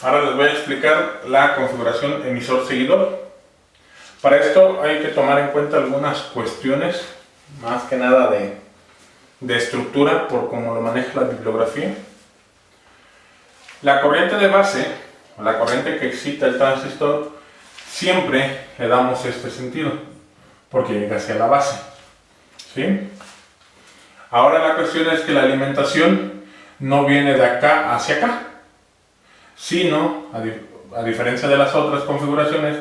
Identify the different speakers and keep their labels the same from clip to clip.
Speaker 1: Ahora les voy a explicar la configuración emisor-seguidor. Para esto hay que tomar en cuenta algunas cuestiones, más que nada de estructura, por cómo lo maneja la bibliografía. La corriente de base, o la corriente que excita el transistor, siempre le damos este sentido, porque llega hacia la base, ¿sí? Ahora la cuestión es que la alimentación no viene de acá hacia acá, sino, a diferencia de las otras configuraciones,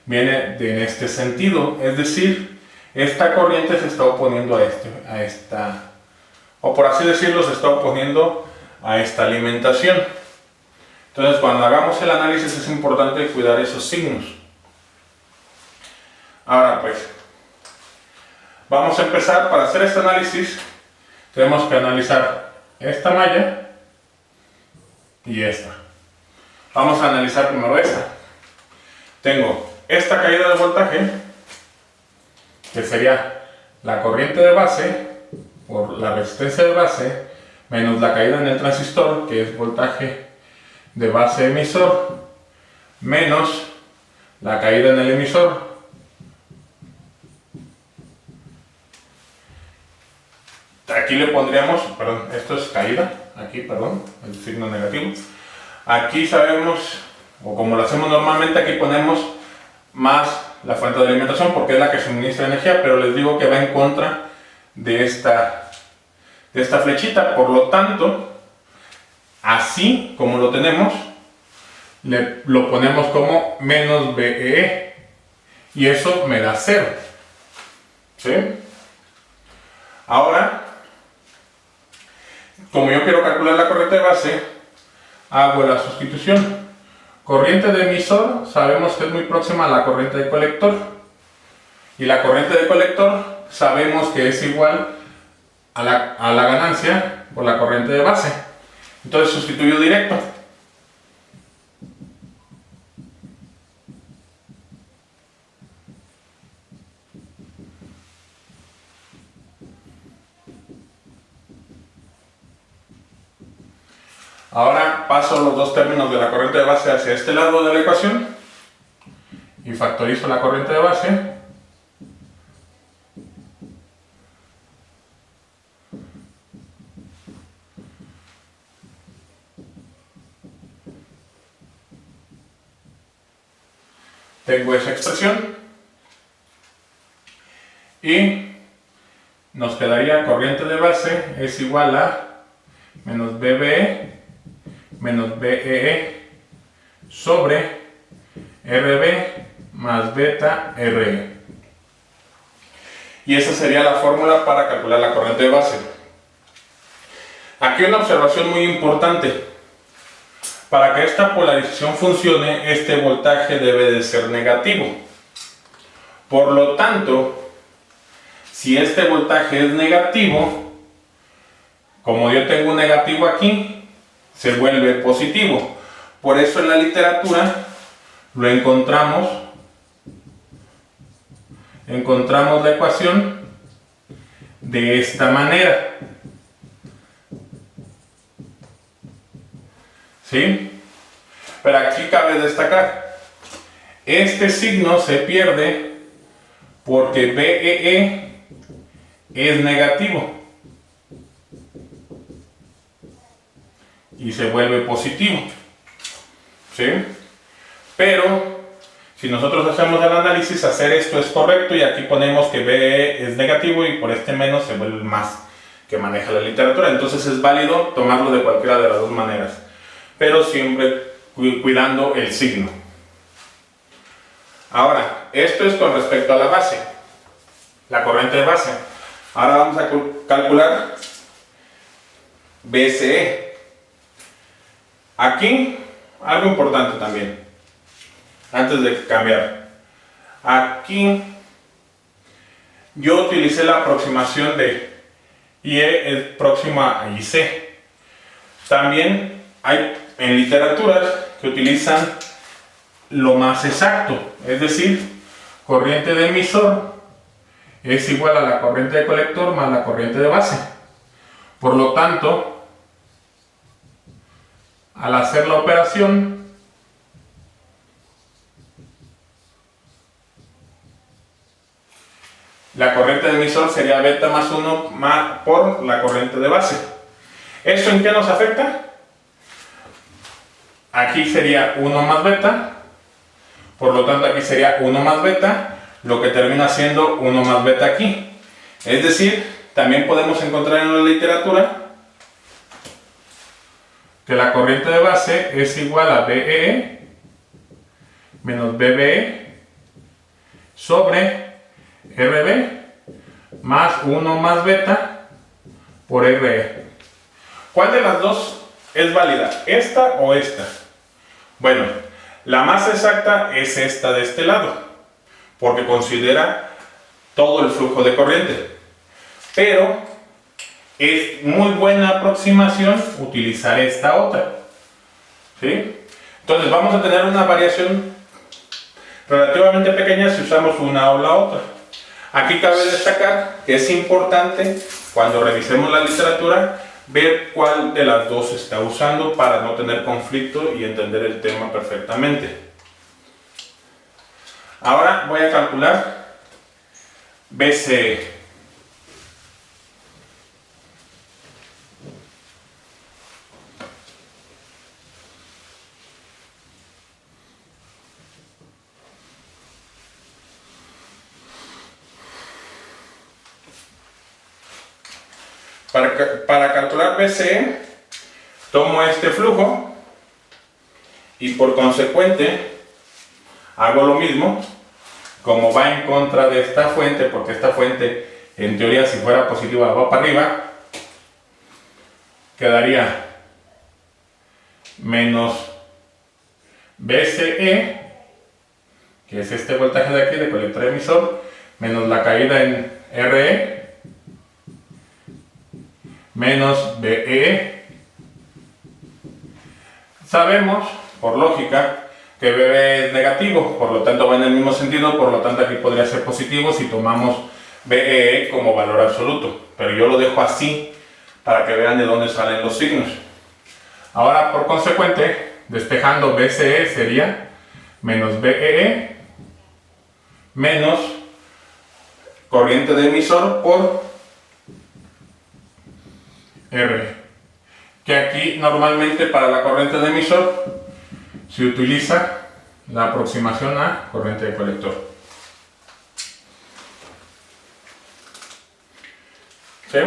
Speaker 1: viene en este sentido, es decir, esta corriente se está oponiendo a esta, o por así decirlo, se está oponiendo a esta alimentación. Entonces, cuando hagamos el análisis es importante cuidar esos signos. Ahora pues, vamos a empezar. Para hacer este análisis tenemos que analizar esta malla y esta. Vamos a analizar primero esta. Tengo esta caída de voltaje, que sería la corriente de base por la resistencia de base menos la caída en el transistor, que es voltaje de base emisor, menos la caída en el emisor, aquí le pondríamos, perdón, esto es caída, aquí, perdón, el signo negativo. Aquí sabemos, o como lo hacemos normalmente, aquí ponemos más la fuente de alimentación porque es la que suministra energía, pero les digo que va en contra de esta flechita. Por lo tanto, así como lo tenemos, lo ponemos como menos VEE y eso me da 0, ¿sí? Ahora, como yo quiero calcular la corriente de base, hago la sustitución. Corriente de emisor sabemos que es muy próxima a la corriente de colector, y la corriente de colector sabemos que es igual a la ganancia por la corriente de base. Entonces sustituyo directo. Ahora paso los dos términos de la corriente de base hacia este lado de la ecuación y factorizo la corriente de base. Tengo esa expresión y nos quedaría corriente de base es igual a menos BBE menos BEE sobre RB más beta RE. Y esa sería la fórmula para calcular la corriente de base. Aquí una observación muy importante. Para que esta polarización funcione, este voltaje debe de ser negativo. Por lo tanto, si este voltaje es negativo, como yo tengo un negativo aquí, se vuelve positivo. Por eso en la literatura lo encontramos la ecuación de esta manera, ¿sí? Pero aquí cabe destacar, este signo se pierde porque BEE es negativo y se vuelve positivo, ¿sí? Pero si nosotros hacemos el análisis, hacer esto es correcto y aquí ponemos que BE es negativo y por este menos se vuelve más, que maneja la literatura. Entonces es válido tomarlo de cualquiera de las dos maneras, pero siempre cuidando el signo. Ahora, esto es con respecto a la base, la corriente de base. Ahora vamos a calcular BCE. Aquí, algo importante también, antes de cambiar. Aquí, yo utilicé la aproximación de IE es próxima a IC. También hay en literaturas que utilizan lo más exacto, es decir, corriente de emisor es igual a la corriente de colector más la corriente de base. Por lo tanto, al hacer la operación la corriente de emisor sería beta más 1 por la corriente de base. ¿Esto en qué nos afecta? Aquí sería 1 más beta, por lo tanto aquí sería 1 más beta, lo que termina siendo 1 más beta aquí. Es decir, también podemos encontrar en la literatura que la corriente de base es igual a BEE menos BBE sobre RB más 1 más beta por RE. ¿Cuál de las dos es válida? ¿Esta o esta? Bueno, la más exacta es esta de este lado, porque considera todo el flujo de corriente. Pero es muy buena aproximación utilizar esta otra. ¿Sí? Entonces vamos a tener una variación relativamente pequeña si usamos una o la otra. Aquí cabe destacar que es importante cuando revisemos la literatura ver cuál de las dos se está usando para no tener conflicto y entender el tema perfectamente. Ahora voy a calcular BCE. Para calcular BCE, tomo este flujo y por consecuente hago lo mismo. Como va en contra de esta fuente, porque esta fuente en teoría si fuera positiva va para arriba, quedaría menos BCE, que es este voltaje de aquí de colector emisor, menos la caída en RE, menos BE. Sabemos, por lógica, que BE es negativo, por lo tanto va en el mismo sentido, por lo tanto aquí podría ser positivo si tomamos BE como valor absoluto, pero yo lo dejo así para que vean de dónde salen los signos. Ahora, por consecuente, despejando BCE sería menos BEE menos corriente de emisor por R, que aquí normalmente para la corriente de emisor se utiliza la aproximación a corriente de colector. ¿Sí?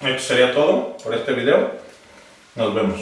Speaker 1: Esto sería todo por este video. Nos vemos.